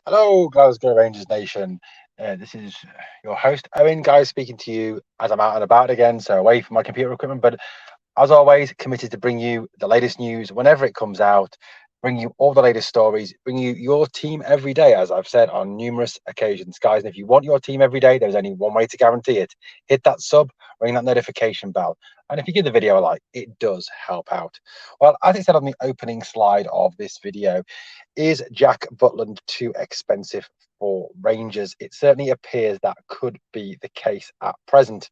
Hello, Glasgow Rangers Nation. This is your host, Owen, guys, speaking to you as I'm out and about again, so away from my computer equipment. But as always, committed to bring you the latest news whenever it comes out, bring you all the latest stories, bring you your team every day, as I've said on numerous occasions, guys. And if you want your team every day, there's only one way to guarantee it. Hit that sub, ring that notification bell. And if you give the video a like, it does help out. Well, as it said on the opening slide of this video, is Jack Butland too expensive for Rangers? It certainly appears that could be the case at present.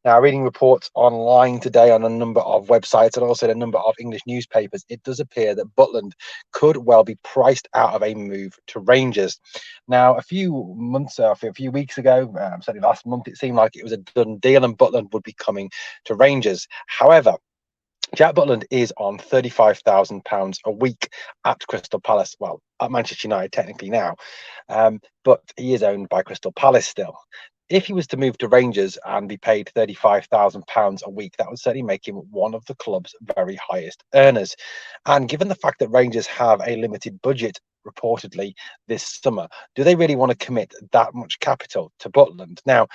Now, reading reports online today on a number of websites and also a number of English newspapers, it does appear that Butland could well be priced out of a move to Rangers. Now, a few months, a few weeks ago, certainly last month, it seemed like it was a done deal and Butland would be coming to Rangers. However, Jack Butland is on £35,000 a week at Crystal Palace. Well, at Manchester United, technically now, but he is owned by Crystal Palace still. If he was to move to Rangers and be paid £35,000 a week, that would certainly make him one of the club's very highest earners. And given the fact that Rangers have a limited budget reportedly this summer, do they really want to commit that much capital to Butland? Now,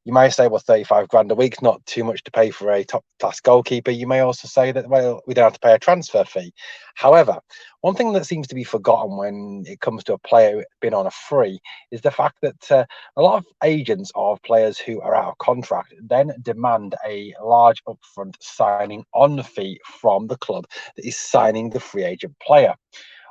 you may say, well, 35 grand a week's not too much to pay for a top class goalkeeper. You may also say that, well, we don't have to pay a transfer fee. However, one thing that seems to be forgotten when it comes to a player being on a free is the fact that a lot of agents of players who are out of contract then demand a large upfront signing on fee from the club that is signing the free agent player.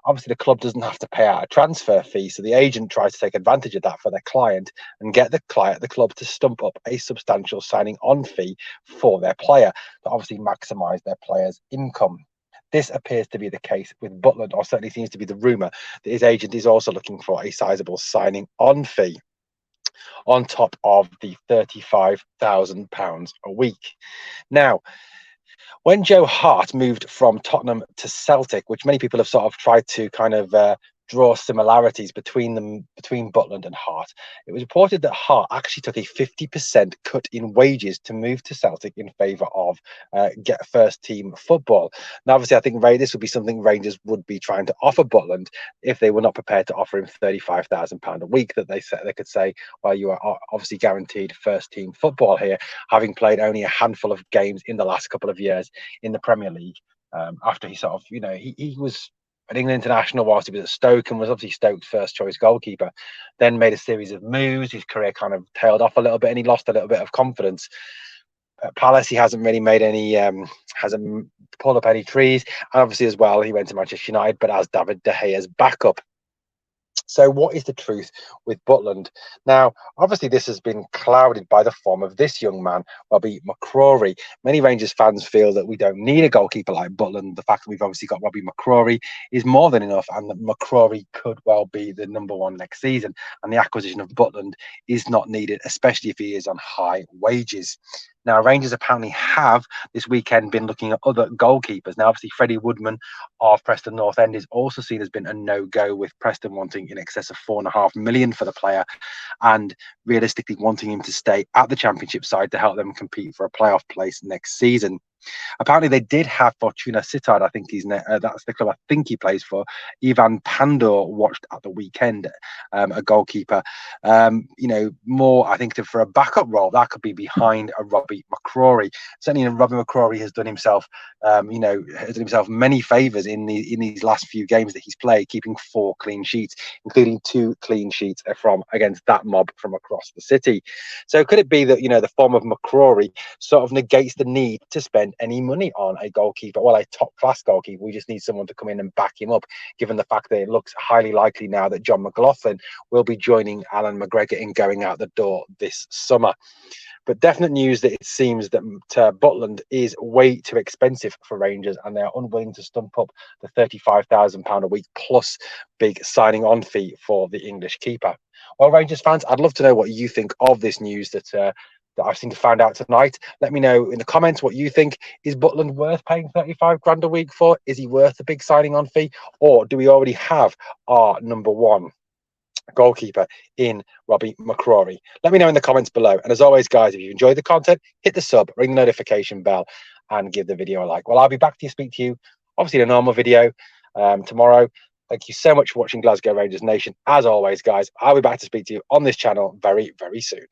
Obviously, the club doesn't have to pay out a transfer fee, so the agent tries to take advantage of that for their client and get the club to stump up a substantial signing on fee for their player to obviously maximise their player's income. This appears to be the case with Butland, or certainly seems to be the rumour that his agent is also looking for a sizable signing on fee on top of the £35,000 a week. Now, when Joe Hart moved from Tottenham to Celtic, which many people have sort of tried to kind of draw similarities between them, between Butland and Hart, it was reported that Hart actually took a 50% cut in wages to move to Celtic in favour of get first team football. Now, obviously, I think this would be something Rangers would be trying to offer Butland if they were not prepared to offer him £35,000 a week. That they could say, well, you are obviously guaranteed first team football here, having played only a handful of games in the last couple of years in the Premier League. After he sort of, he was an England international whilst he was at Stoke and was obviously Stoke's first choice goalkeeper, then made a series of moves. His career kind of tailed off a little bit and he lost a little bit of confidence. At Palace, he hasn't really made any, hasn't pulled up any trees. And obviously, as well, he went to Manchester United, but as David De Gea's backup. So, what is the truth with Butland? Now, obviously, this has been clouded by the form of this young man, Robbie McCrory. Many Rangers fans feel that we don't need a goalkeeper like Butland. The fact that we've obviously got Robbie McCrory is more than enough, and that McCrory could well be the number one next season. And the acquisition of Butland is not needed, especially if he is on high wages. Now, Rangers apparently have this weekend been looking at other goalkeepers. Now, obviously, Freddie Woodman of Preston North End is also seen as being a no-go, with Preston wanting in excess of £4.5 million for the player and realistically wanting him to stay at the Championship side to help them compete for a playoff place next season. Apparently, they did have Fortuna Sittard. I think that's the club I think he plays for. Ivan Pandor watched at the weekend, a goalkeeper. More I think for a backup role that could be behind a Robbie McCrory. Certainly, Robbie McCrory has done himself, many favours in these last few games that he's played, keeping 4 clean sheets, including 2 clean sheets from against that mob from across the city. So could it be that the form of McCrory sort of negates the need to spend any money on a goalkeeper? Well, a top class goalkeeper. We just need someone to come in and back him up, given the fact that it looks highly likely now that John McLaughlin will be joining Alan McGregor in going out the door this summer. But definite news that it seems that Butland is way too expensive for Rangers, and they are unwilling to stump up the £35,000 a week plus big signing on fee for the English keeper. Well, Rangers fans, I'd love to know what you think of this news that I've seen to find out tonight. Let me know in the comments what you think. Is Butland worth paying 35 grand a week for? Is he worth a big signing on fee? Or do we already have our number one goalkeeper in Robbie McCrory? Let me know in the comments below. And as always, guys, if you enjoyed the content, hit the sub, ring the notification bell, and give the video a like. Well, I'll be back to speak to you, obviously in a normal video tomorrow. Thank you so much for watching Glasgow Rangers Nation. As always, guys, I'll be back to speak to you on this channel very, very soon.